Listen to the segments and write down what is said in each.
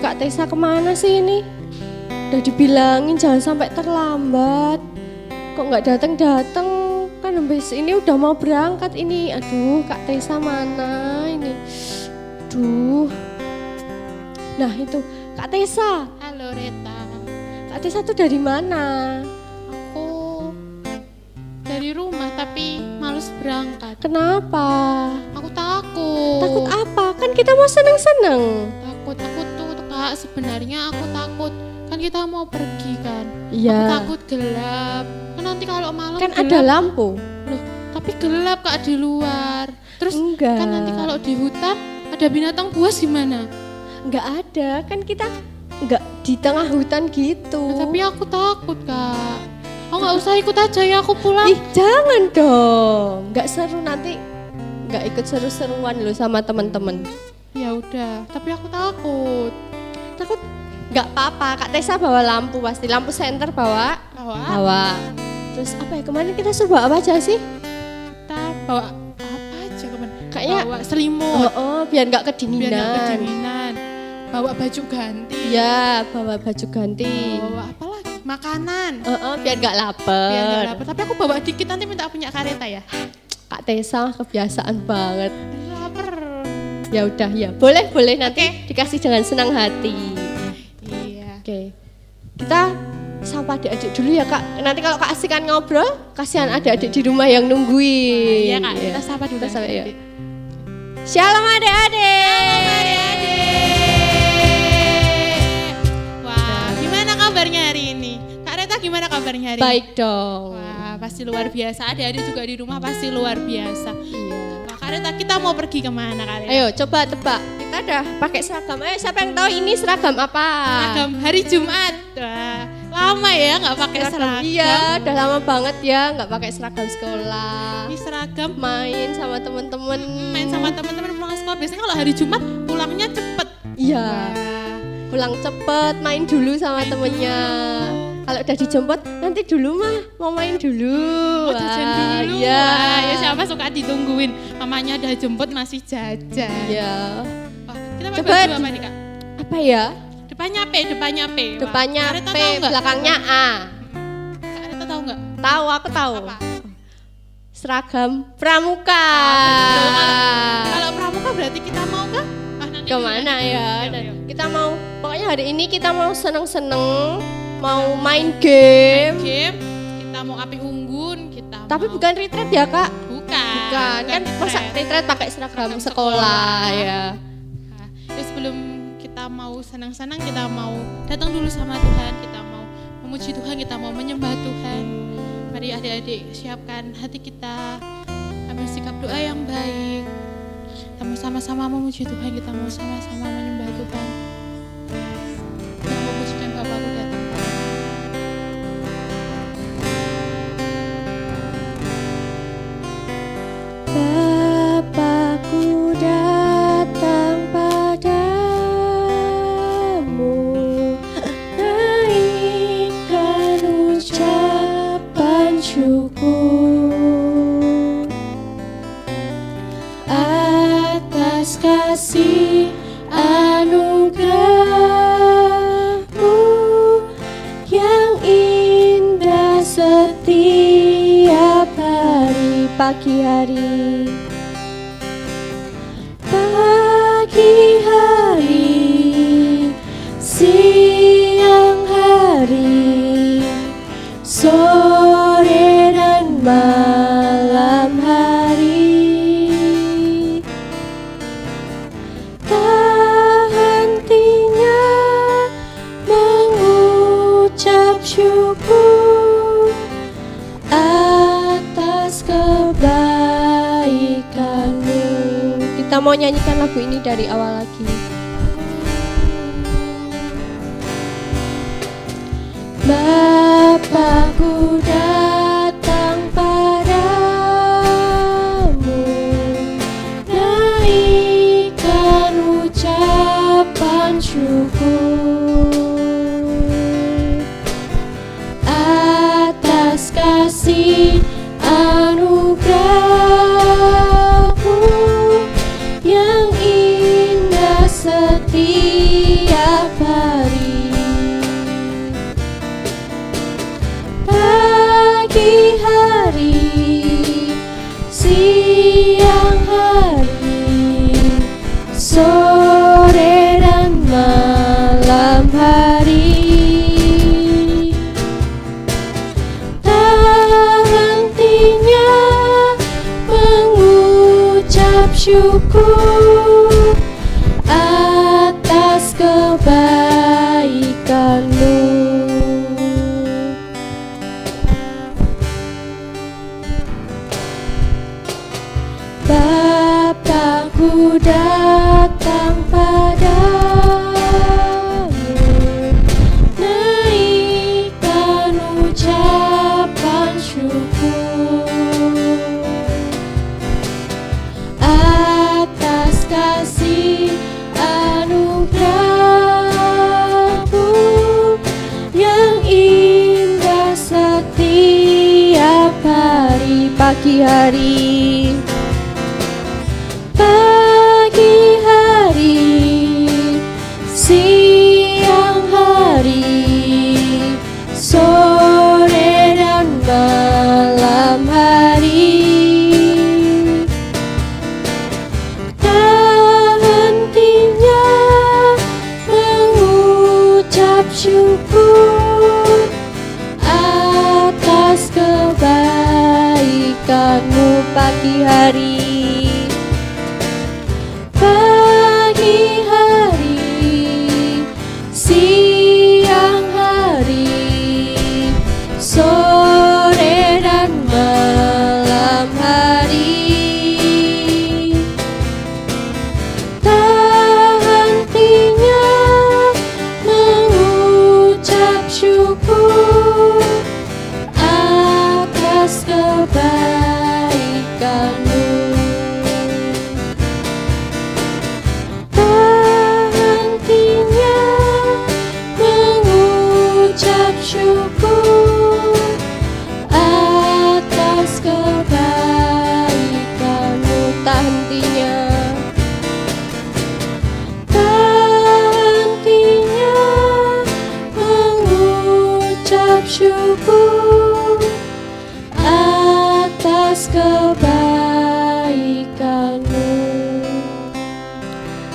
Kak Tessa kemana sih ini? Udah dibilangin jangan sampai terlambat. Kok nggak datang-datang? Kan habis ini udah mau berangkat ini. Aduh, Kak Tessa mana ini? Aduh. Nah itu, Kak Tessa. Halo Reta. Kak Tessa tuh dari mana? Aku dari rumah tapi males berangkat. Kenapa? Aku takut. Takut apa? Kan kita mau seneng-seneng. Takut tuh Kak, sebenarnya aku takut. Kan kita mau pergi kan. Iya. Aku takut gelap. Kan nanti kalau malam Kan gelap, ada lampu. Loh, tapi gelap Kak di luar. Terus Enggak. kan nanti kalau di hutan ada binatang buas gimana? Enggak ada, kan kita enggak di tengah hutan gitu. Tapi aku takut Kak. Oh nggak usah ikut aja ya, aku pulang. Ih, jangan dong. Enggak seru nanti. Enggak ikut seru-seruan loh sama teman-teman. Ya udah, tapi aku takut. Takut? Enggak apa-apa, Kak Tessa bawa lampu pasti. Lampu senter bawa. Bawa. Terus apa ya, kemarin kita suruh bawa apa aja sih? Kita bawa apa aja kemarin? Kayaknya bawa selimut. Biar enggak kedinginan. Biar nggak kedinginan. Bawa baju ganti. Iya, bawa baju ganti. Bawa apa lagi? Makanan. Biar enggak lapar. Biar nggak lapar. Tapi aku bawa dikit, nanti minta punya kareta ya. Kak Tessa kebiasaan banget. Lapar. Ya udah ya, boleh nanti dikasih dengan senang hati. Iya. Oke. Kita sapa adik-adik dulu ya Kak. Nanti kalau Kak asikan ngobrol, kasihan adik-adik di rumah yang nungguin. Iya Kak, kita sapa dulu. Kita sapa ya. Shalom adik-adik. Wah, gimana kabarnya hari ini? Kak Reta gimana kabarnya hari ini? Baik dong. Wah, pasti luar biasa. Adik-adik juga di rumah pasti luar biasa. Iya. Wah, Kak Reta, kita mau pergi kemana Kak Reta? Ayo coba tebak. Kita udah pakai seragam. Ayo siapa yang tahu ini seragam apa? Seragam hari Jumat. Wah, lama ya nggak pakai seragam. Iya, udah lama banget ya nggak pakai seragam sekolah. Ini seragam Main sama temen-temen. main sama teman-teman pulang sekolah. Biasanya kalau hari Jumat pulangnya cepet. Iya. Wah, Pulang cepet, main dulu sama temennya. Kalau udah dijemput, nanti dulu mah mau main dulu. mau jajan Wah, dulu. Iya. Wah, ya siapa suka ditungguin. Mamanya udah jemput masih jajan. Iya. Wah, kita pakai Cepet. baju apa nih Kak? Apa ya? Depannya P, depannya P. Wah, Depannya Kak Reta P, tahu nggak? belakangnya A. Kak Reta tahu nggak? Tahu, aku tahu. Apa? Seragam pramuka. Betul, kalau pramuka berarti kita mau ke? Nanti Kemana dulu. ya? Ayo. Kita mau, pokoknya hari ini kita mau seneng-seneng, mau main game. Game, kita mau api unggun, kita Tapi mau... bukan retreat ya Kak? Bukan Kan masa retreat pakai seragam sekolah ya. Nah, ya sebelum kita mau senang-senang, kita mau datang dulu sama Tuhan, kita mau memuji Tuhan, kita mau menyembah Tuhan. Mari adik-adik siapkan hati kita, ambil sikap doa yang baik. Kita mau sama-sama memuji Tuhan, kita mau sama-sama menyembah Tuhan. Yang memuji dan Bapakku datang. Bapakku datang padamu, naikkan ucapan syukur atas kasih anugerah-Mu yang indah setiap hari. Pagi hari, siang hari, sore dan malam hari, tak hentinya mengucap syukur atas kebaikan-Mu. Kita mau nyanyikan lagu ini dari awal lagi. Bapakku datang padamu, naikkan ucapan syukur atas kasih anugerah-Mu yang indah setiap siang hari, sore dan malam hari, tak hentinya mengucap syukur atas kebaikan-Mu. Bapakku datang padamu, naikkan ucapan syukur atas kasih anugerah-Mu yang indah setiap hari. Pagi hari, pagi hari, siang hari, sore dan malam hari, tak hentinya mengucap syukur atas kebaikan-Mu. Pagi hari, pagi hari, siang hari, sore dan malam hari, tak hentinya mengucap syukur atas kebaikan-Mu. Tak hentinya mengucap syukur atas kebaikan-Mu. Tak hentinya, tak hentinya mengucap syukur atas kebaikan-Mu.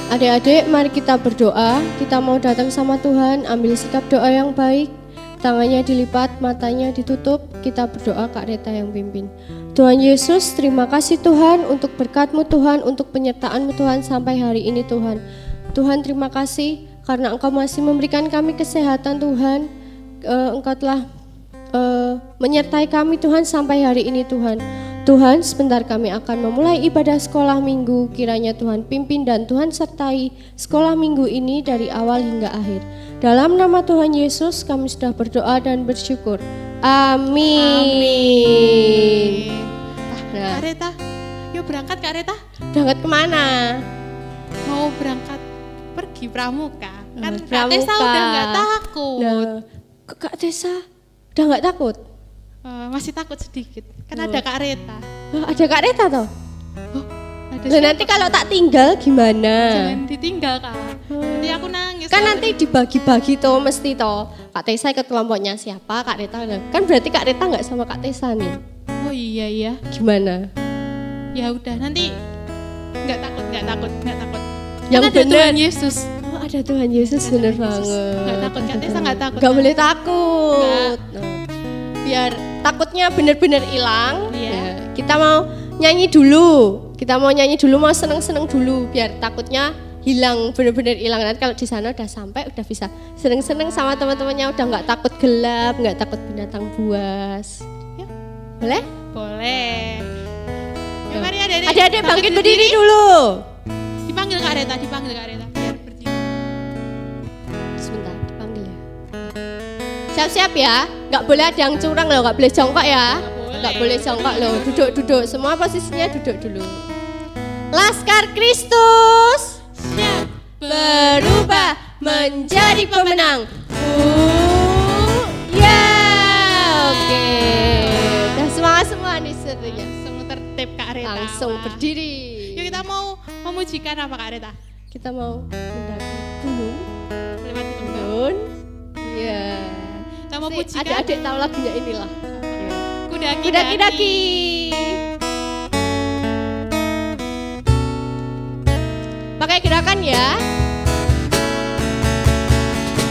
Adik-adik, mari kita berdoa. Kita mau datang sama Tuhan, ambil sikap doa yang baik. Tangannya dilipat, matanya ditutup. Kita berdoa, Kak Reta yang pimpin. Tuhan Yesus, terima kasih Tuhan untuk berkat-Mu Tuhan, untuk penyertaan-Mu Tuhan sampai hari ini Tuhan. Tuhan, terima kasih karena Engkau masih memberikan kami kesehatan Tuhan. Engkau telah menyertai kami Tuhan sampai hari ini Tuhan. Tuhan, sebentar kami akan memulai ibadah sekolah minggu. Kiranya Tuhan pimpin dan Tuhan sertai sekolah minggu ini dari awal hingga akhir. Dalam nama Tuhan Yesus kami sudah berdoa dan bersyukur. Amin. Kak Reta, yuk berangkat Kak Reta. Berangkat kemana? Mau berangkat pergi pramuka. Kan Kak Pramuka. Tessa udah gak takut. Nah, Kak Tessa udah gak takut? Masih takut sedikit, kan ada Kak Reta. Ada Kak Reta toh? Ada Loh, nanti kalau tak tinggal gimana? Jangan ditinggal Kak, nanti aku nangis. Kan nanti dibagi-bagi toh mesti toh. Kak Tessa ikut kelompoknya siapa, Kak Reta. Kan berarti Kak Reta gak sama Kak Tessa nih. Oh iya. Gimana? Ya udah nanti nggak takut. Yang kan ada bener. Tuhan Yesus. Oh, ada Tuhan Yesus, bener banget. Nggak takut, Kak Tessa nggak takut. Gak kan? boleh takut. Nah, biar takutnya bener-bener hilang. Iya. Ya, kita mau nyanyi dulu, mau seneng-seneng dulu, biar takutnya hilang, bener-bener hilang. Nanti kalau di sana udah sampai, udah bisa seneng-seneng sama teman-temannya, udah nggak takut gelap, nggak takut binatang buas. Yuk. Boleh? Boleh. Ya, mari adik-adik. Adik-adik bangkit berdiri dulu. Dipanggil Kak Reta. Biar berdiri. Sebentar, dipanggil ya. Siap-siap ya, nggak boleh ada yang curang loh, nggak boleh jongkok ya. Nggak boleh jongkok loh, duduk, semua posisinya duduk dulu. Laskar Kristus Siap. berubah menjadi pemenang. Ya, oke. Udah semangat semua nih serunya. Langsung tertib Kak Reta. Langsung Wah. berdiri. Yuk kita mau memujikan apa Kak Reta? Kita mau mendaki gunung. Melewati lembah. Gunung. Iya. Kita mau Si pujikan. adik-adik tahu lagunya inilah. Kudaki. Kudaki-daki. pakai gerakan ya.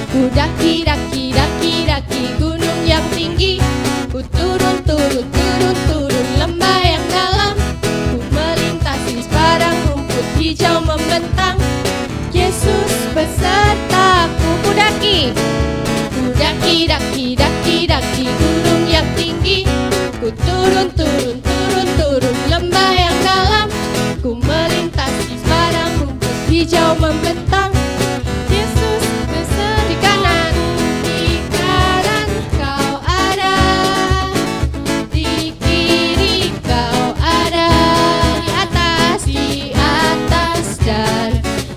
Ku daki, daki, daki, daki gunung yang tinggi. Ku turun, turun, turun, turun lembah yang dalam. Ku melintasi padang rumput hijau membentang. Yesus besertaku. Ku daki, daki, daki, daki, daki gunung yang tinggi. Ku turun, turun, turun, turun lembah yang dalam. Ku melintasi padang rumput hijau membentang. Yesus besertaku. Di kanan, di kanan kau ada, di kiri kau ada, di atas dan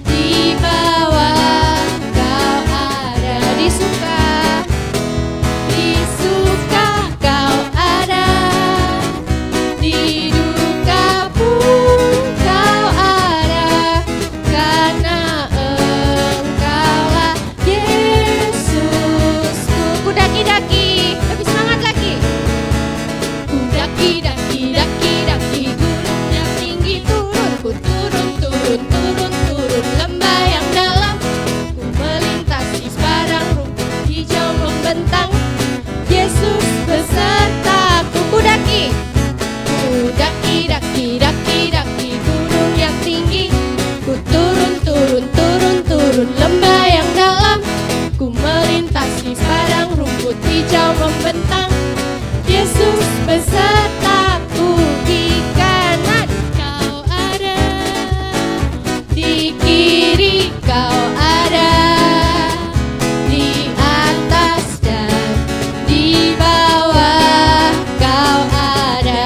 di bawah kau ada. Di suka kau ada, di duka pun kau ada, karena Engkaulah Yesusku. Ku daki, daki, lebih semangat lagi. Ku daki, daki, daki, daki gunung yang tinggi. Turun, ku turun, turun, turun, turun lembah yang dalam. Ku melintasi padang rumput hijau membentang. Yesus besertaku. Ku daki, daki, daki, daki, daki gunung yang tinggi. Ku turun, turun, turun, turun lembah yang dalam. Ku melintasi padang rumput hijau membentang. Yesus besertaku. Di kanan kau ada, di kiri kau ada, di atas dan di bawah kau ada.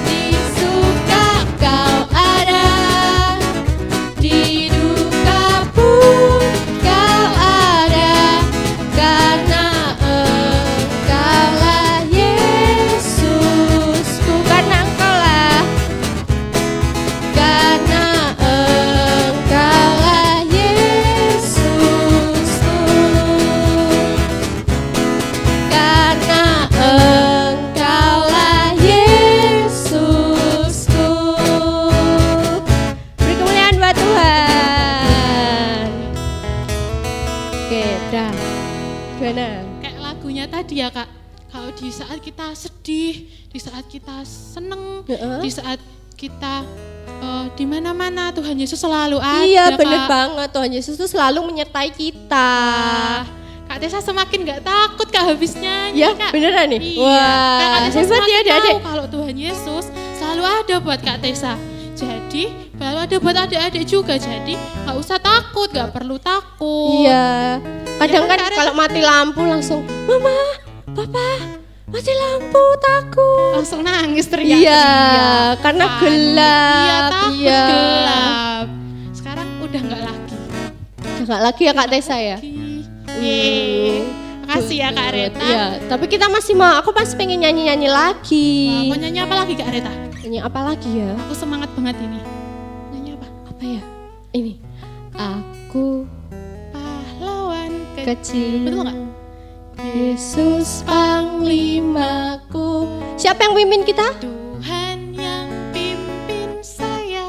Di suka kau ada, di duka pun kau ada, karena Engkaulah Yesusku. Karena Engkaulah Yesusku. Karena Engkaulah Yesusku. Beri kemuliaan buat Tuhan. Oke, dah. Gimana? Kayak lagunya tadi ya Kak, kalau di saat kita sedih, di saat kita seneng, di saat kita di mana-mana Tuhan Yesus selalu ada. Iya, bener Kak. banget. Tuhan Yesus tuh selalu menyertai kita. Kak Tessa semakin gak takut Kak habis nyanyi Ya, Kak. beneran nih? Iya. Wah, Kak Tessa hebat semakin ya adik-adik. tahu kalau Tuhan Yesus selalu ada buat Kak Tessa. Jadi selalu ada buat adik-adik juga. Jadi gak usah takut, gak perlu takut. Iya. Kadang Ya, kan Kak Reta. kalau mati lampu langsung, Mama, Papa, mati lampu, takut. Langsung nangis teriak. Iya, karena gelap. Iya, takut Iya. gelap. Sekarang udah nggak lagi. Enggak lagi ya Kak Tessa ya? Yeay. Makasih ya Kak Reta. Iya, tapi kita masih mau, aku masih pengen nyanyi-nyanyi lagi. Wah, mau nyanyi apa lagi Kak Reta? Nyanyi apa lagi ya? Aku semangat banget ini. Nyanyi apa? Apa ya? Ini. Aku Pahlawan kecil. Betul nggak? Yesus panglimaku. Siapa yang pimpin kita? Tuhan yang pimpin saya.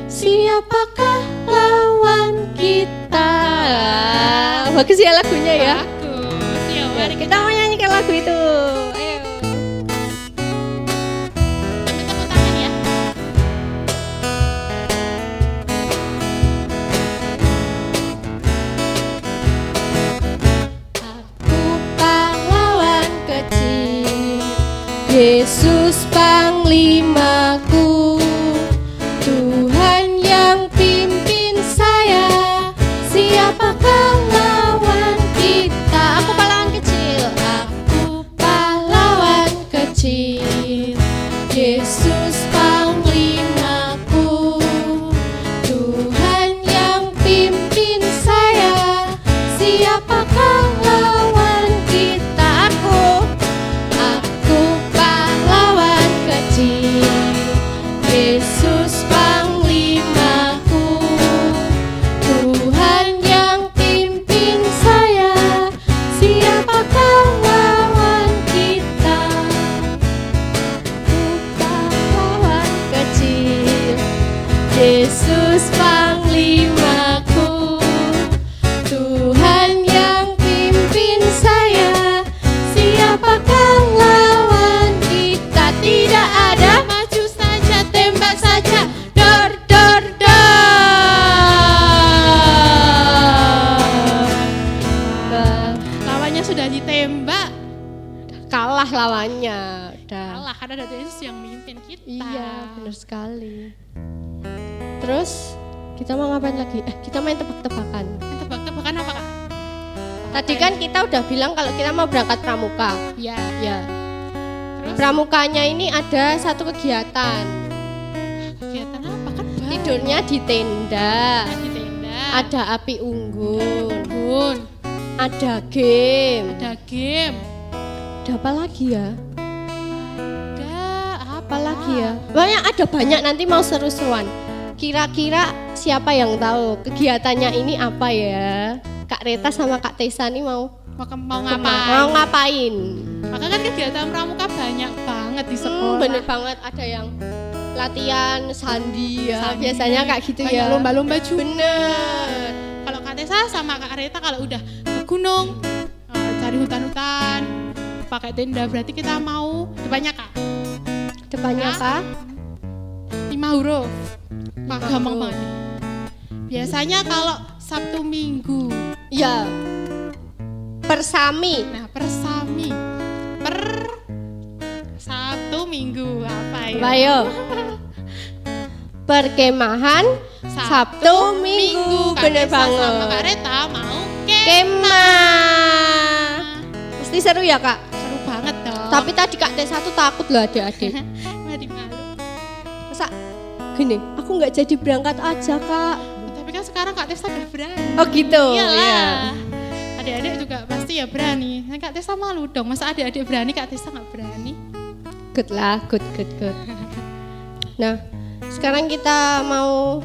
Siapakah lawan kita? Bagus ya lagunya ya. Bagus. Ya, Mari mari kita mau nyanyikan lagu itu. Ayo. tepuk tangan ya. Aku pahlawan kecil, Yesus panglimaku, Tuhan yang pimpin saya. Siapakah lawan kita? Aku pahlawan kecil, aku pahlawan kecil, Yesus panglimaku, Tuhan yang pimpin saya. Siapakah lawan kita? Aku pahlawan kecil, Yesus panglimaku, Tuhan yang pimpin saya. Siapakah lawan kita? Aku pahlawan Yesus panglimaku, Tuhan yang pimpin saya. Siapakah lawan kita? Tidak ada. Maju saja, tembak saja. Dor, dor, dor. Lawannya sudah ditembak. Kalah lawannya. Udah. Kalah karena ada Yesus yang memimpin kita. Iya, benar sekali. Terus kita mau ngapain lagi? Kita main tebak-tebakan. Tebak-tebakan apa, Kak? Tadi kan kita udah bilang kalau kita mau berangkat pramuka. Iya. Ya. Terus Pramukanya ini ada satu kegiatan. kegiatan apa kan? Tidurnya di tenda. Di tenda. Ada api unggun. Bun. Ada game. Ada game. Ada apa lagi ya? Ada Apa lagi ya? Ada banyak, nanti mau seru-seruan. Kira-kira siapa yang tahu kegiatannya ini apa ya? Kak Reta sama Kak Tessa ini mau ngapain? Mau ngapain? Maka kan kegiatan pramuka banyak banget di sekolah. Bener banget, ada yang latihan sandi ya. Sandi. Biasanya kayak gitu Banyak ya. lomba-lomba juga. Bener. Kalau Kak Tessa sama Kak Reta kalau udah ke gunung, cari hutan-hutan, pakai tenda, berarti kita mau depannya Kak. Depannya Kak? 5 huruf. Wah, gampang huruf. banget. Biasanya kalau Sabtu Minggu, Ya. Persami. nah persami. Per Sabtu Minggu apa ya? Ayo. Perkemahan Sabtu Minggu. Kak Bener Tessa sama Kak banget. Reta mau Kemah. Pasti seru ya Kak? Seru banget dong. Tapi tadi Kak Tessa tuh takut loh adik-adik. Mari malu. Masa gini, aku nggak jadi berangkat aja Kak. Tapi kan sekarang Kak Tessa udah berani. Oh gitu. Iyalah. Ya. Adik-adik juga pasti ya berani. Nah, Kak Tessa malu dong. Masa adik-adik berani, Kak Tessa nggak berani? Good lah, good. Nah, sekarang kita mau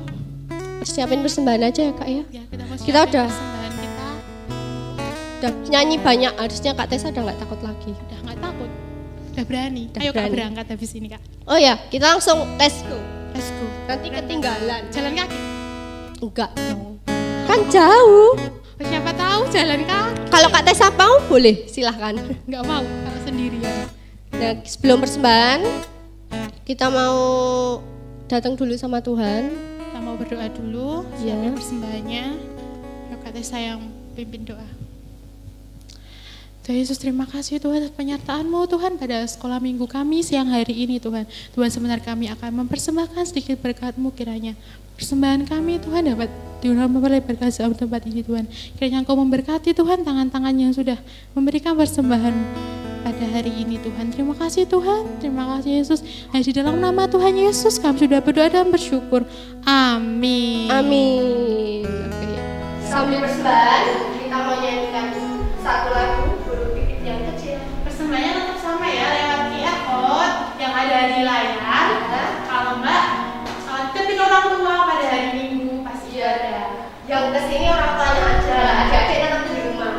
persiapin persembahan aja ya Kak ya. Ya, kita mau Kita siapin udah. persembahan kita. Udah nyanyi banyak, harusnya Kak Tessa udah nggak takut lagi. Udah nggak takut. Udah berani. Udah Ayo Kak berani. berangkat habis ini Kak. Oh ya, kita langsung let's go. Let's go. Nanti ketinggalan. Jalan kaki. Enggak dong. Kan jauh. Oh, siapa tahu jalan kaki. Kalau Kak Tessa mau boleh, silahkan. Nggak mau kalau sendirian. Nah, sebelum persembahan kita mau datang dulu sama Tuhan. Kita mau berdoa dulu. Iya. Siapin persembahannya. Yuk Kak Tessa yang pimpin doa. Tuhan Yesus, terima kasih Tuhan atas penyertaan-Mu Tuhan pada sekolah minggu kami siang hari ini Tuhan. Tuhan, sebenarnya kami akan mempersembahkan sedikit berkat-Mu kiranya. Persembahan kami Tuhan dapat memperoleh berkat dalam tempat ini Tuhan. Kiranya Engkau memberkati Tuhan tangan-tangan yang sudah memberikan persembahan pada hari ini Tuhan. Terima kasih Tuhan, terima kasih Yesus. Hanya di dalam nama Tuhan Yesus kami sudah berdoa dan bersyukur. Amin. Amin. Oke. Sambil persembahan kita mau nyanyikan satu lagu Guru Pipit yang kecil. Persembahannya tetap sama ya, lewat QR code yang ada di layar. Kalau enggak, ketika orang tua pada hari Minggu pasti ada. Yang kesini orang tuanya aja, adik-adik tetap di rumah.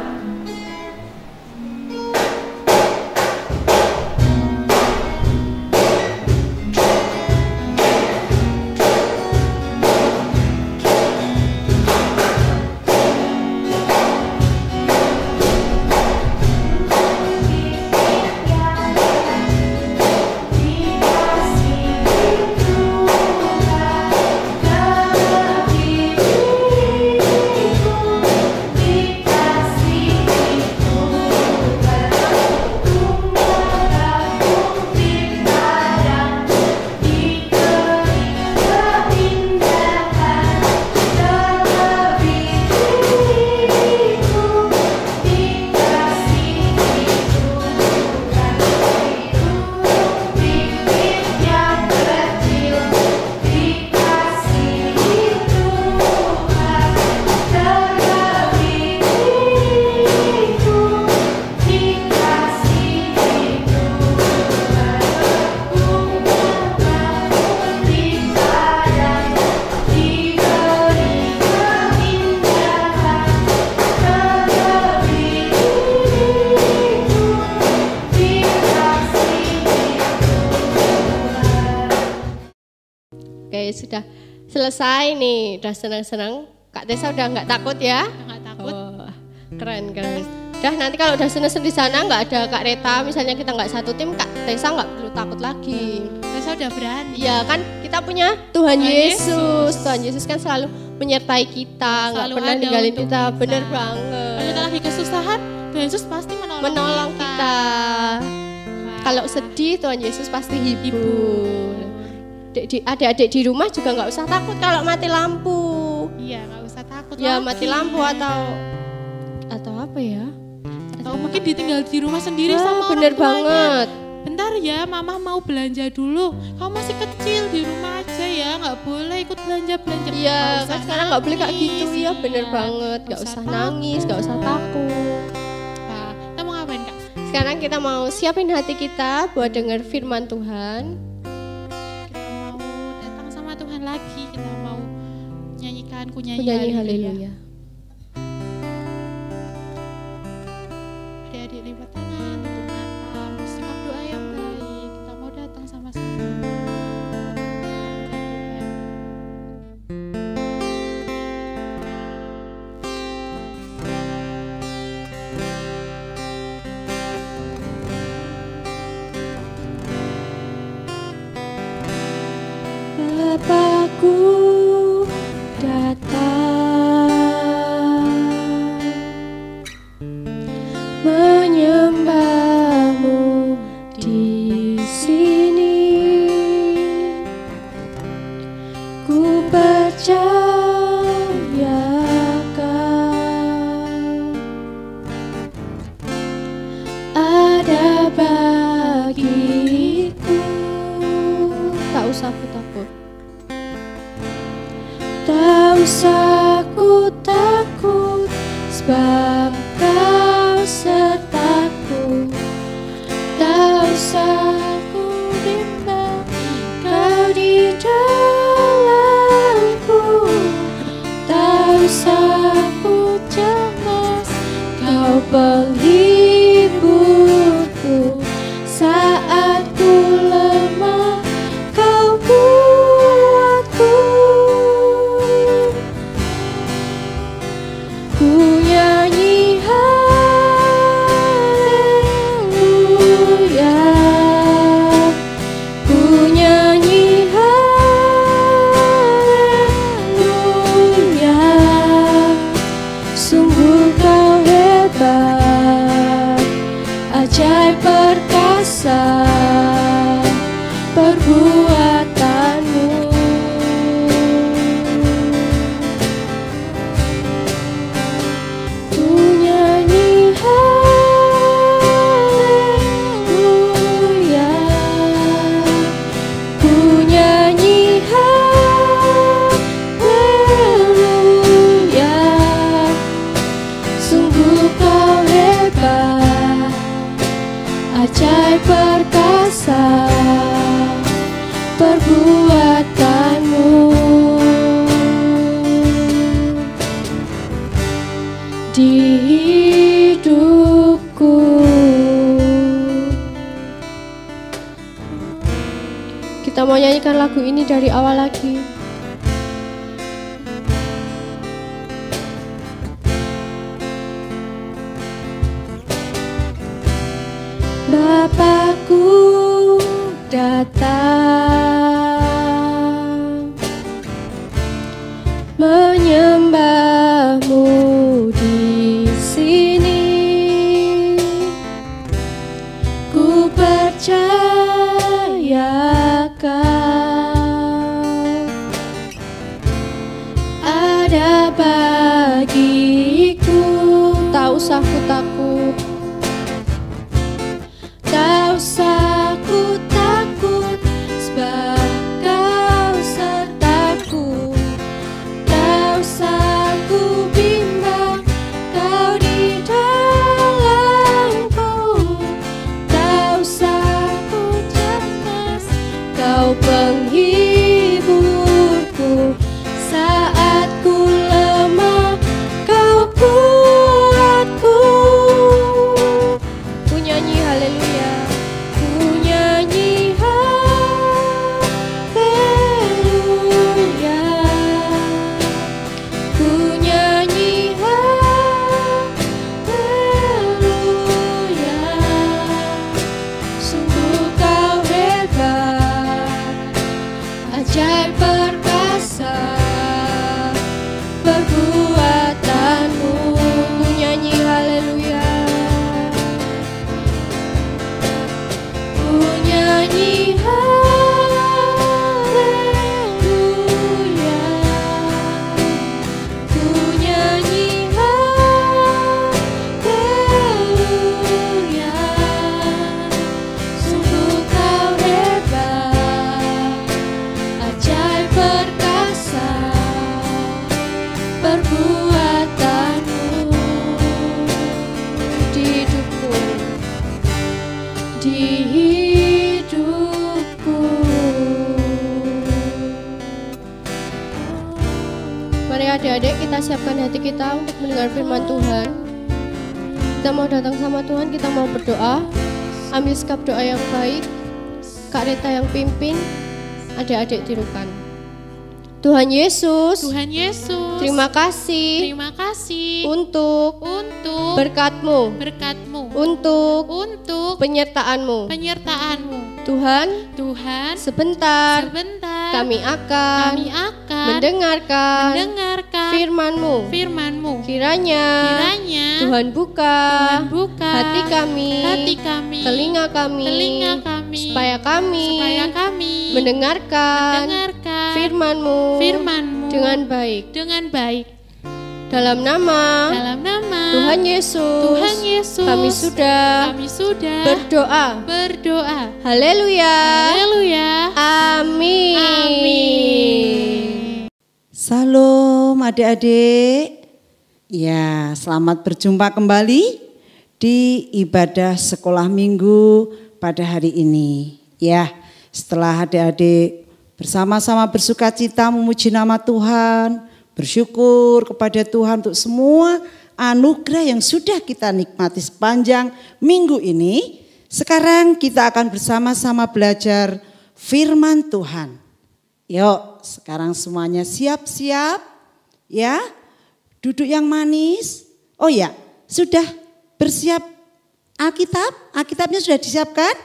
Oke, sudah selesai nih, udah senang-senang. Kak Tessa udah nggak takut ya? Nggak takut. Oh, keren. Udah nanti kalau udah senang-senang di sana nggak ada Kak Reta, misalnya kita nggak satu tim, Kak Tessa nggak perlu takut lagi. Tessa udah berani. Ya kan kita punya Tuhan Yesus. Tuhan Yesus kan selalu menyertai kita, nggak pernah ninggalin kita. Bener banget. Kalau kita lagi kesusahan, Tuhan Yesus pasti menolong kita. Kalau sedih, Tuhan Yesus pasti hibur. Adik-adik di rumah juga nggak usah takut kalau mati lampu. Iya, nggak usah takut. Ya mati lampu atau apa ya? Atau mungkin ditinggal di rumah sendiri sama orang bener tuanya. Banget. Bentar ya, mama mau belanja dulu. Kamu masih kecil, di rumah aja ya, nggak boleh ikut belanja. Iya, kan sekarang nggak boleh kayak gitu ya, bener banget. Nggak usah nangis, nggak usah takut. Nah, kita mau ngapain Kak? Sekarang kita mau siapin hati kita buat dengar firman Tuhan. Kita mau datang sama Tuhan lagi, kita mau nyanyikan kunyanyi haleluya. Adik-adik lipat tangan, tutup mata, bersikap doa yang baik. Kita mau datang sama-sama. Bapakku datang menyembahmu di sini. Ku percaya Kau ada bagiku. Tak usah aku takut. Tak usah ku takut, sebab Kau sertaku. Tak usah ku bimbang, Kau di dalamku. Tak usah ku cemas, Kau penghiburku. Saat ku lemah, Kau kuatku. Ku nyanyi haleluya, ku nyanyi haleluya. Sungguh Kau hebat, ajaib perkasa perbuatanmu. Ku nyanyi haleluya, ku nyanyi haleluya. Sungguh Kau hebat, ajaib perkasa perbuatanmu. Di hidupku, kita mau nyanyikan lagu ini dari awal lagi. Bapakku datang menyembahmu di sini. Ku percaya Kau ada bagiku. Tak usah ku takut, tak usah ku takut, sebab Kau sertaku. Tak usah ku bimbang, Kau di dalamku. Tak usah ku cemas, Kau penghiburku. Saat ku lemah, Kau kuatku. Ku nyanyi haleluya, ku nyanyi haleluya, ajaib perkasa perbuatanmu. Ku nyanyi haleluya, ku nyanyi haleluya, ku nyanyi haleluya. Sungguh kau hebat, ajaib perkasa perbuatanmu di hidupku, di hidupku. Mari adik-adik kita siapkan hati kita untuk mendengar firman Tuhan. Kita mau datang sama Tuhan, kita mau berdoa. Ambil sikap doa yang baik. Kak Rita yang pimpin, adik-adik tirukan. Tuhan Yesus, Tuhan Yesus, terima kasih untuk berkat-Mu, untuk penyertaan-Mu. Tuhan, sebentar kami akan mendengarkan firman-Mu. Kiranya Tuhan buka hati kami, telinga kami, supaya kami mendengarkan firman-Mu dengan baik. Dalam nama Tuhan Yesus, kami sudah berdoa. Haleluya. Amin. Salam adik-adik. Ya, selamat berjumpa kembali di ibadah sekolah minggu pada hari ini. Ya, setelah adik-adik bersama-sama bersukacita memuji nama Tuhan, bersyukur kepada Tuhan untuk semua anugerah yang sudah kita nikmati sepanjang minggu ini. Sekarang kita akan bersama-sama belajar firman Tuhan. Yuk, sekarang semuanya siap-siap ya. Duduk yang manis. Oh ya, sudah bersiap Alkitab? Alkitabnya sudah disiapkan?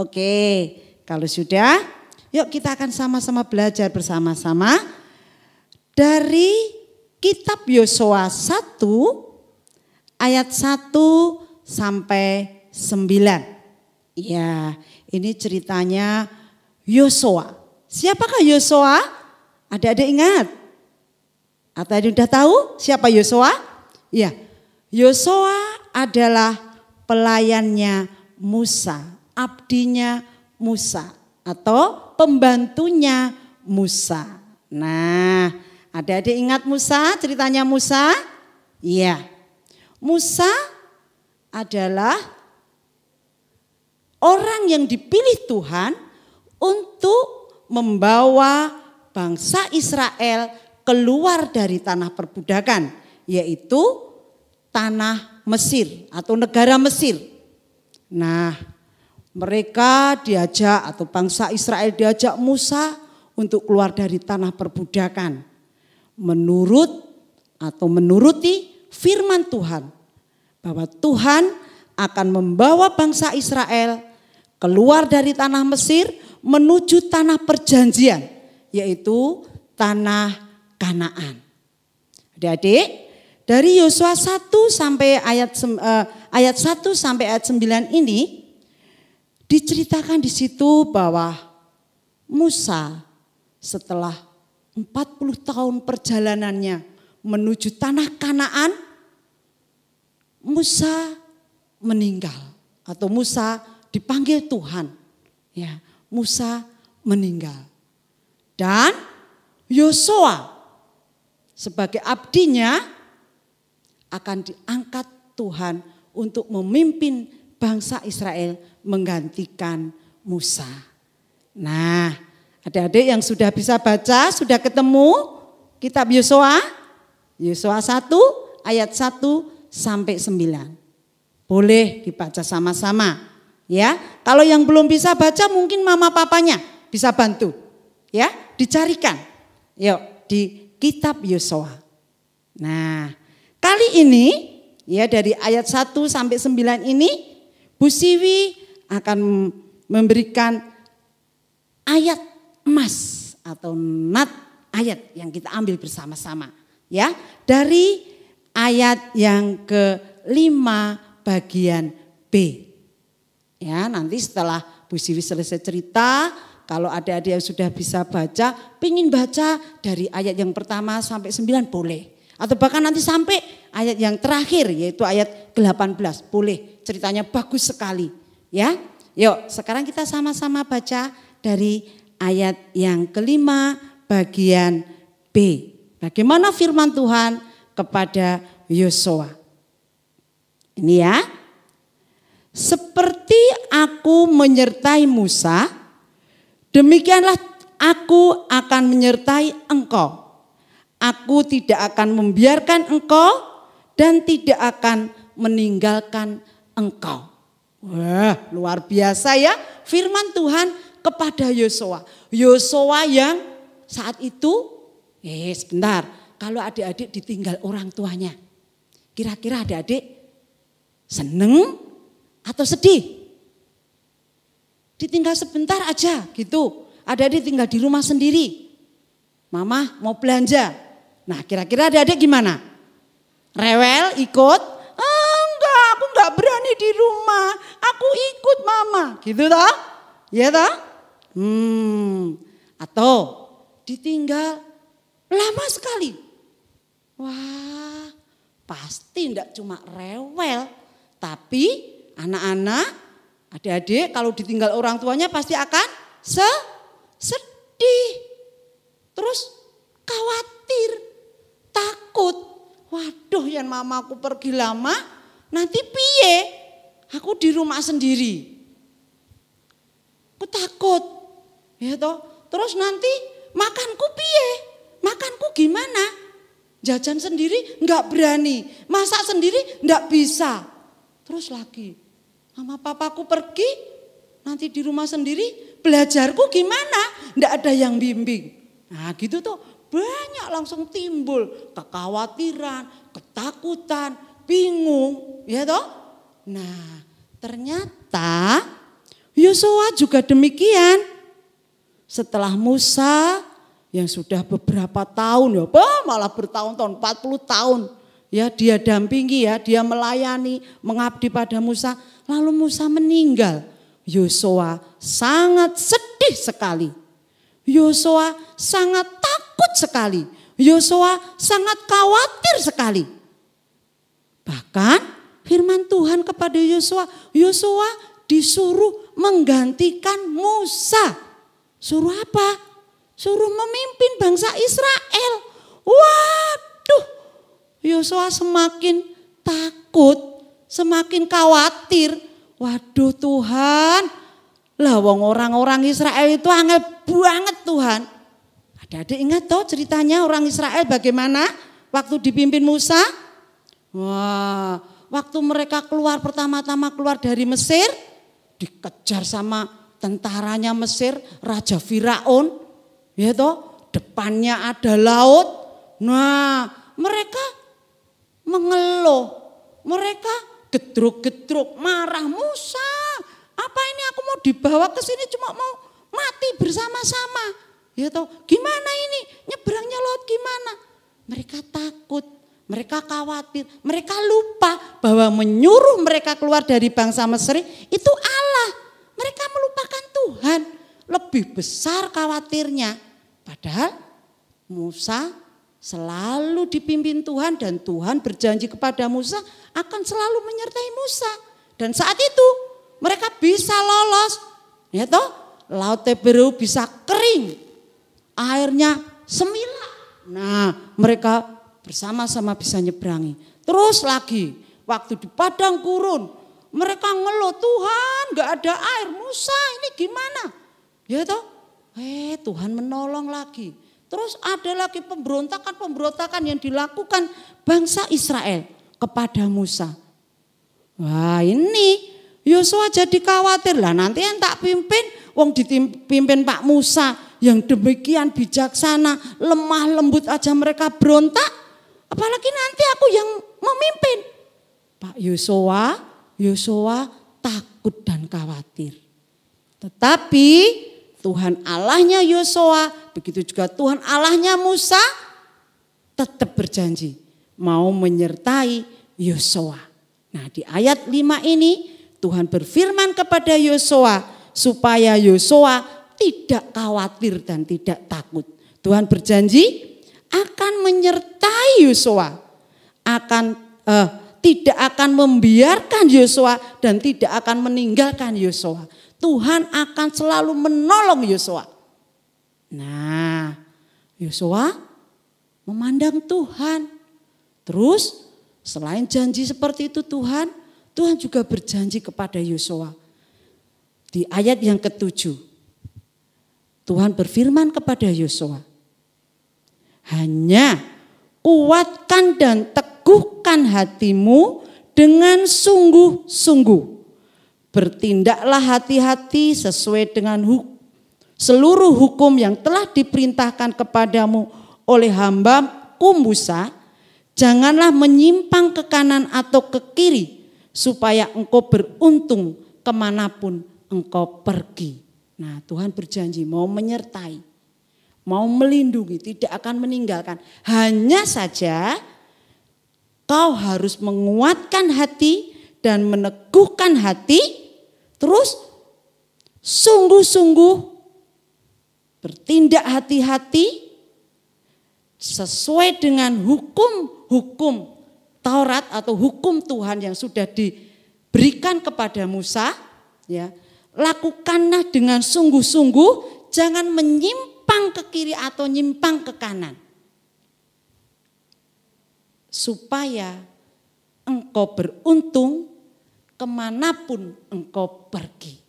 Oke, kalau sudah, yuk kita akan sama-sama belajar bersama-sama dari kitab Yosua 1 ayat 1 sampai 9. Ya, ini ceritanya Yosua. Siapakah Yosua? Adik-adik ingat? Atau ada yang sudah tahu siapa Yosua? Ya, Yosua adalah pelayannya Musa, abdinya Musa atau pembantunya Musa. Nah, adik-adik ingat Musa, ceritanya Musa? Iya. Musa adalah orang yang dipilih Tuhan untuk membawa bangsa Israel keluar dari tanah perbudakan, yaitu tanah Mesir atau negara Mesir. Nah, mereka diajak atau bangsa Israel diajak Musa untuk keluar dari tanah perbudakan. Menuruti firman Tuhan bahwa Tuhan akan membawa bangsa Israel keluar dari tanah Mesir menuju tanah perjanjian, yaitu tanah Kanaan. Adik-adik, dari Yosua 1 sampai ayat 1 sampai ayat 9 ini diceritakan di situ bahwa Musa setelah 40 tahun perjalanannya menuju tanah Kanaan, Musa meninggal atau Musa dipanggil Tuhan. Ya, Musa meninggal. Dan Yosua sebagai abdinya akan diangkat Tuhan untuk memimpin bangsa Israel menggantikan Musa. Nah, adik-adik yang sudah bisa baca, sudah ketemu kitab Yosua? Yosua 1 ayat 1 sampai 9. Boleh dibaca sama-sama. Ya, kalau yang belum bisa baca mungkin mama papanya bisa bantu. Ya, dicarikan. Yuk, di kitab Yosua. Nah, kali ini ya dari ayat 1 sampai 9 ini Bu Siwi akan memberikan ayat emas atau nat ayat yang kita ambil bersama-sama. Ya, dari ayat yang ke-5 bagian B. Ya, nanti setelah Bu Siwi selesai cerita, kalau adik-adik yang sudah bisa baca, pingin baca dari ayat yang pertama sampai 9 boleh. Atau bahkan nanti sampai ayat yang terakhir yaitu ayat ke-18 boleh. Ceritanya bagus sekali. Ya, yuk sekarang kita sama-sama baca dari ayat yang ke-5 bagian B. Bagaimana firman Tuhan kepada Yosua. Ini ya. Seperti aku menyertai Musa, demikianlah aku akan menyertai engkau. Aku tidak akan membiarkan engkau dan tidak akan meninggalkan engkau. Wah, luar biasa ya firman Tuhan kepada Yosua. Yosua yang saat itu, sebentar, kalau adik-adik ditinggal orang tuanya, kira-kira adik-adik seneng atau sedih? Ditinggal sebentar aja gitu. Adik-adik tinggal di rumah sendiri. Mama mau belanja. Nah kira-kira adik-adik gimana? Rewel ikut? Enggak, aku enggak berani di rumah. Aku ikut mama. Gitu toh? Ya toh? Atau ditinggal lama sekali. Wah, pasti enggak cuma rewel. Tapi anak-anak, adik-adik kalau ditinggal orang tuanya pasti akan sedih. Terus khawatir, takut. Waduh, yang mamaku pergi lama, nanti piye? Aku di rumah sendiri. Aku takut. Ya toh? Terus nanti makanku piye? Makanku gimana? Jajan sendiri enggak berani, masak sendiri enggak bisa. Terus lagi, mama papaku pergi, nanti di rumah sendiri, belajarku gimana? Enggak ada yang bimbing. Nah gitu tuh banyak langsung timbul kekhawatiran, ketakutan, bingung. Ya toh? Nah ternyata Yosua juga demikian. Setelah Musa yang sudah beberapa tahun, ya malah bertahun-tahun, 40 tahun. Ya dia dampingi ya, dia melayani, mengabdi pada Musa. Lalu Musa meninggal. Yosua sangat sedih sekali. Yosua sangat takut sekali. Yosua sangat khawatir sekali. Bahkan firman Tuhan kepada Yosua, Yosua disuruh menggantikan Musa. Suruh apa? Suruh memimpin bangsa Israel. Waduh, Yosua semakin takut, semakin khawatir. Waduh Tuhan, lah wong orang-orang Israel itu angel banget Tuhan. Adik-adik ingat toh ceritanya orang Israel bagaimana waktu dipimpin Musa? Wah, waktu mereka keluar pertama-tama keluar dari Mesir, dikejar sama tentaranya Mesir, Raja Firaun. Ya toh, depannya ada laut. Nah, mereka mengeluh, mereka gedruk-gedruk, marah. Musa, apa ini aku mau dibawa ke sini cuma mau mati bersama-sama. Ya toh, gimana ini? Nyebrangnya laut gimana? Mereka takut, mereka khawatir, mereka lupa bahwa menyuruh mereka keluar dari bangsa Mesir itu Allah. Mereka melupakan Tuhan, lebih besar khawatirnya. Padahal Musa selalu dipimpin Tuhan dan Tuhan berjanji kepada Musa akan selalu menyertai Musa. Dan saat itu mereka bisa lolos. Ya toh, Laut Teberau bisa kering. Airnya semila. Nah, mereka bersama-sama bisa nyeberangi. Terus lagi waktu di padang gurun mereka ngeluh, Tuhan gak ada air. Musa ini gimana? Ya toh, Tuhan menolong lagi. Terus ada lagi pemberontakan yang dilakukan bangsa Israel kepada Musa. Wah ini Yosua jadi khawatir lah, nanti yang tak pimpin, wong dipimpin Pak Musa yang demikian bijaksana, lemah lembut aja mereka berontak. Apalagi nanti aku yang memimpin. Pak Yosua takut dan khawatir. Tetapi Tuhan Allahnya Yosua, begitu juga Tuhan Allahnya Musa tetap berjanji mau menyertai Yosua. Nah, di ayat 5 ini Tuhan berfirman kepada Yosua supaya Yosua tidak khawatir dan tidak takut. Tuhan berjanji akan menyertai Yosua, tidak akan membiarkan Yosua dan tidak akan meninggalkan Yosua. Tuhan akan selalu menolong Yosua. Nah, Yosua memandang Tuhan. Terus selain janji seperti itu Tuhan juga berjanji kepada Yosua. Di ayat yang ke-7, Tuhan berfirman kepada Yosua, hanya kuatkan dan teguhkan hatimu dengan sungguh-sungguh. Bertindaklah hati-hati sesuai dengan seluruh hukum yang telah diperintahkan kepadamu oleh hamba-Ku Musa. Janganlah menyimpang ke kanan atau ke kiri supaya engkau beruntung kemanapun engkau pergi. Nah, Tuhan berjanji mau menyertai, mau melindungi, tidak akan meninggalkan. Hanya saja kau harus menguatkan hati dan meneguhkan hati. Terus sungguh-sungguh bertindak hati-hati sesuai dengan hukum Taurat atau hukum Tuhan yang sudah diberikan kepada Musa. Ya, lakukanlah dengan sungguh-sungguh, jangan menyimpang ke kiri atau nyimpang ke kanan. Supaya engkau beruntung kemanapun engkau pergi.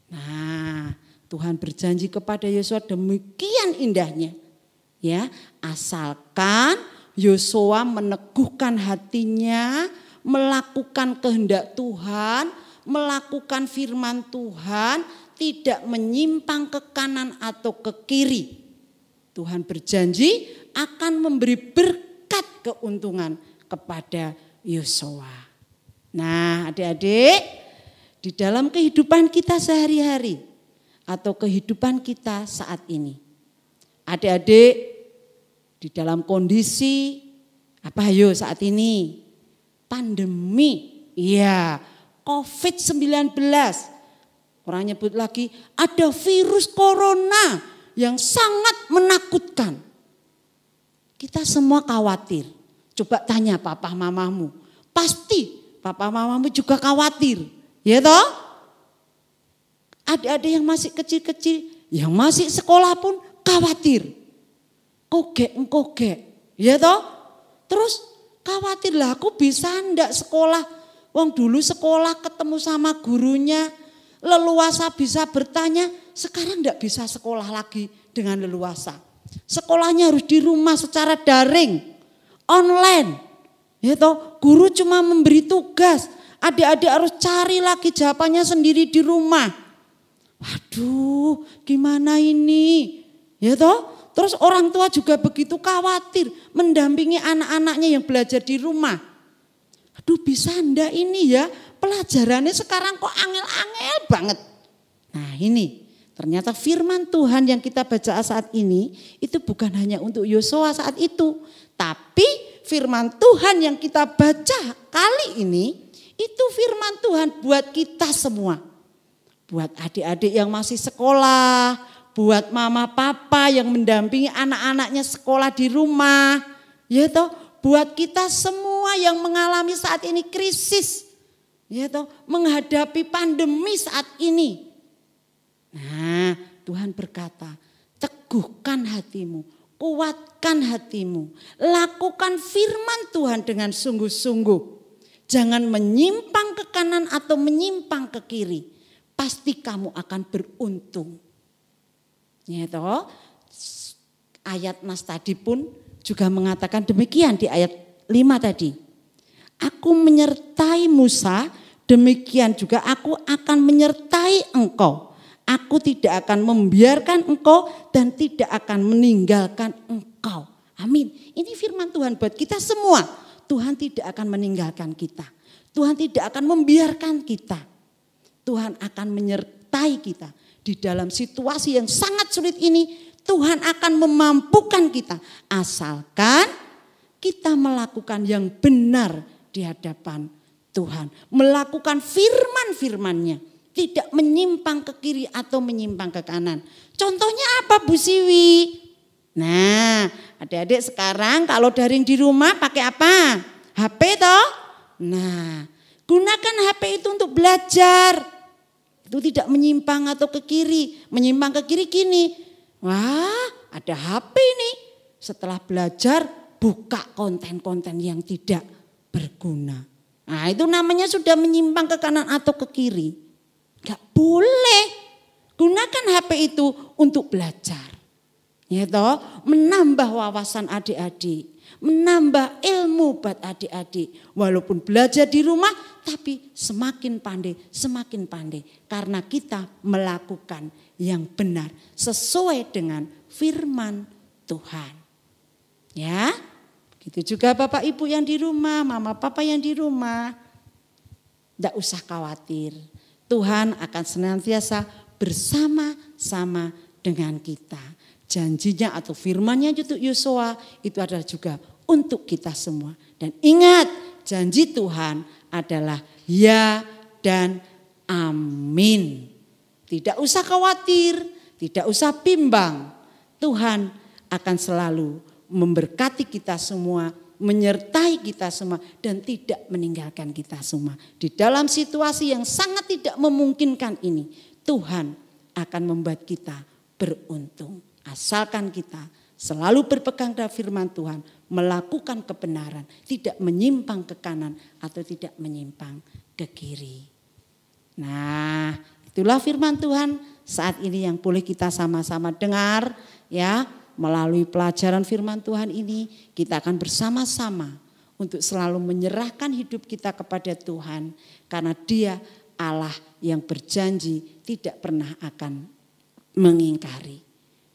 Nah, Tuhan berjanji kepada Yosua demikian indahnya. Ya, asalkan Yosua meneguhkan hatinya, melakukan kehendak Tuhan, melakukan firman Tuhan, tidak menyimpang ke kanan atau ke kiri. Tuhan berjanji akan memberi berkat keuntungan kepada Yosua. Nah, adik-adik, di dalam kehidupan kita sehari-hari atau kehidupan kita saat ini, adik-adik di dalam kondisi apa ayo saat ini? Pandemi, ya, COVID-19. Orang nyebut lagi ada virus corona yang sangat menakutkan. Kita semua khawatir. Coba tanya papa mamamu, pasti papa mamamu juga khawatir, ya toh? Adik-adik yang masih kecil-kecil, yang masih sekolah pun khawatir. Kogek, ya toh? Terus khawatir lah, aku bisa ndak sekolah? Wong dulu sekolah ketemu sama gurunya, leluasa bisa bertanya, sekarang ndak bisa sekolah lagi dengan leluasa. Sekolahnya harus di rumah secara daring, online. Ya toh, guru cuma memberi tugas, adik-adik harus cari lagi jawabannya sendiri di rumah. Waduh, gimana ini? Ya toh, terus orang tua juga begitu khawatir mendampingi anak-anaknya yang belajar di rumah. Aduh, bisa ndak ini ya? Pelajarannya sekarang kok angel-angel banget. Nah, ini ternyata firman Tuhan yang kita baca saat ini itu bukan hanya untuk Yosua saat itu, tapi firman Tuhan yang kita baca kali ini itu firman Tuhan buat kita semua. Buat adik-adik yang masih sekolah, buat mama papa yang mendampingi anak-anaknya sekolah di rumah. Ya toh, buat kita semua yang mengalami saat ini krisis. Ya toh, menghadapi pandemi saat ini. Nah, Tuhan berkata, teguhkan hatimu. Kuatkan hatimu, lakukan firman Tuhan dengan sungguh-sungguh. Jangan menyimpang ke kanan atau menyimpang ke kiri. Pasti kamu akan beruntung. Ya toh, ayat Mas tadi pun juga mengatakan demikian di ayat 5 tadi. Aku menyertai Musa, demikian juga aku akan menyertai engkau. Aku tidak akan membiarkan engkau dan tidak akan meninggalkan engkau. Amin. Ini firman Tuhan buat kita semua. Tuhan tidak akan meninggalkan kita. Tuhan tidak akan membiarkan kita. Tuhan akan menyertai kita Di dalam situasi yang sangat sulit ini Tuhan akan memampukan kita. Asalkan kita melakukan yang benar di hadapan Tuhan. Melakukan firman-firman-Nya. Tidak menyimpang ke kiri atau menyimpang ke kanan. Contohnya apa Bu Siwi? Nah, adik-adik sekarang kalau daring di rumah pakai apa? HP toh? Nah, gunakan HP itu untuk belajar. Itu tidak menyimpang atau ke kiri. Menyimpang ke kiri gini. Wah, ada HP nih. Setelah belajar, buka konten-konten yang tidak berguna. Nah, itu namanya sudah menyimpang ke kanan atau ke kiri. Gak boleh. Gunakan HP itu untuk belajar. Ya toh, menambah wawasan adik-adik, menambah ilmu buat adik-adik. Walaupun belajar di rumah, tapi semakin pandai karena kita melakukan yang benar sesuai dengan firman Tuhan. Ya, begitu juga Bapak Ibu yang di rumah, Mama Papa yang di rumah. Tidak usah khawatir, Tuhan akan senantiasa bersama-sama dengan kita. Janjinya atau firmannya untuk Yosua itu adalah juga untuk kita semua. Dan ingat, janji Tuhan adalah ya dan amin. Tidak usah khawatir, tidak usah bimbang. Tuhan akan selalu memberkati kita semua, menyertai kita semua dan tidak meninggalkan kita semua. Di dalam situasi yang sangat tidak memungkinkan ini, Tuhan akan membuat kita beruntung. Asalkan kita selalu berpegang pada firman Tuhan, melakukan kebenaran, tidak menyimpang ke kanan atau tidak menyimpang ke kiri. Nah, itulah firman Tuhan saat ini yang boleh kita sama-sama dengar ya. Melalui pelajaran firman Tuhan ini kita akan bersama-sama untuk selalu menyerahkan hidup kita kepada Tuhan. Karena Dia Allah yang berjanji tidak pernah akan mengingkari.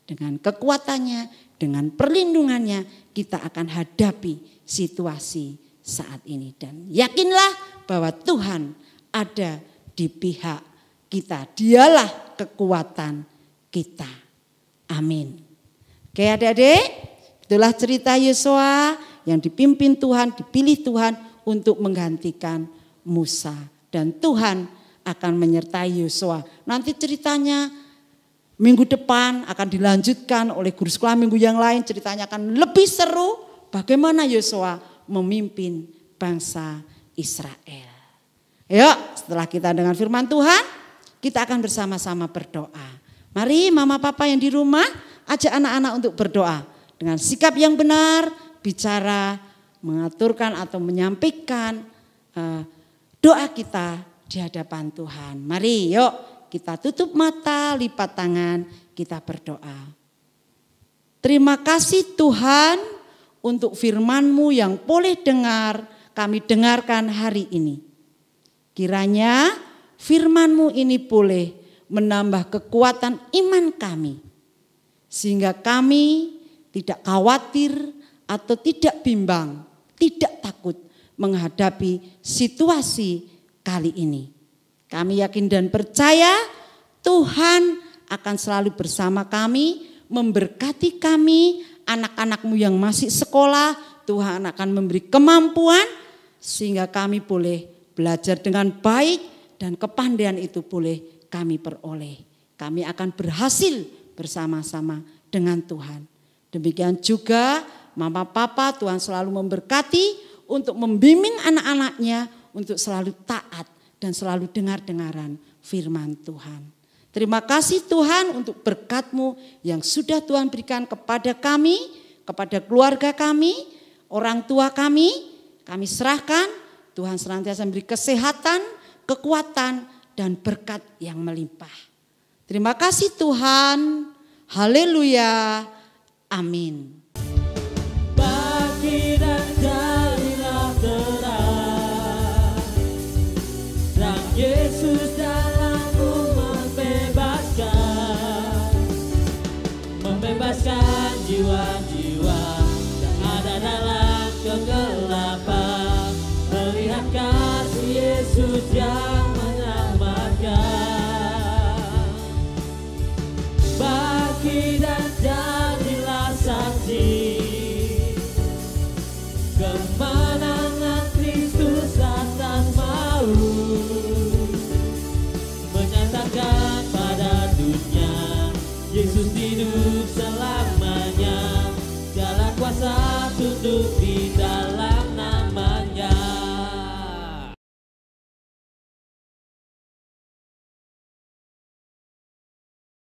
Dengan kekuatannya, dengan perlindungannya kita akan hadapi situasi saat ini. Dan yakinlah bahwa Tuhan ada di pihak kita. Dialah kekuatan kita. Amin. Oke adik-adik, itulah cerita Yosua yang dipimpin Tuhan, dipilih Tuhan untuk menggantikan Musa. Dan Tuhan akan menyertai Yosua. Nanti ceritanya minggu depan akan dilanjutkan oleh guru sekolah minggu yang lain. Ceritanya akan lebih seru bagaimana Yosua memimpin bangsa Israel. Yuk, setelah kita dengar firman Tuhan, kita akan bersama-sama berdoa. Mari Mama Papa yang di rumah, ajak anak-anak untuk berdoa. Dengan sikap yang benar, bicara, mengaturkan atau menyampaikan doa kita di hadapan Tuhan. Mari yuk kita tutup mata, lipat tangan, kita berdoa. Terima kasih Tuhan untuk firman-Mu yang boleh dengar, kami dengarkan hari ini. Kiranya firman-Mu ini boleh menambah kekuatan iman kami. Sehingga kami tidak khawatir atau tidak bimbang, tidak takut menghadapi situasi kali ini. Kami yakin dan percaya Tuhan akan selalu bersama kami, memberkati kami, anak-anak-Mu yang masih sekolah, Tuhan akan memberi kemampuan sehingga kami boleh belajar dengan baik dan kepandaian itu boleh kami peroleh. Kami akan berhasil bersama-sama dengan Tuhan. Demikian juga Mama Papa, Tuhan selalu memberkati untuk membimbing anak-anaknya untuk selalu taat dan selalu dengar-dengaran firman Tuhan. Terima kasih Tuhan untuk berkat-Mu yang sudah Tuhan berikan kepada kami, kepada keluarga kami, orang tua kami serahkan. Tuhan senantiasa memberi kesehatan, kekuatan, dan berkat yang melimpah. Terima kasih Tuhan. Haleluya. Amin. Bagi dan jadilah terang, terang Yesus dalammu membebaskan jiwa-jiwa yang ada dalam kegelapan.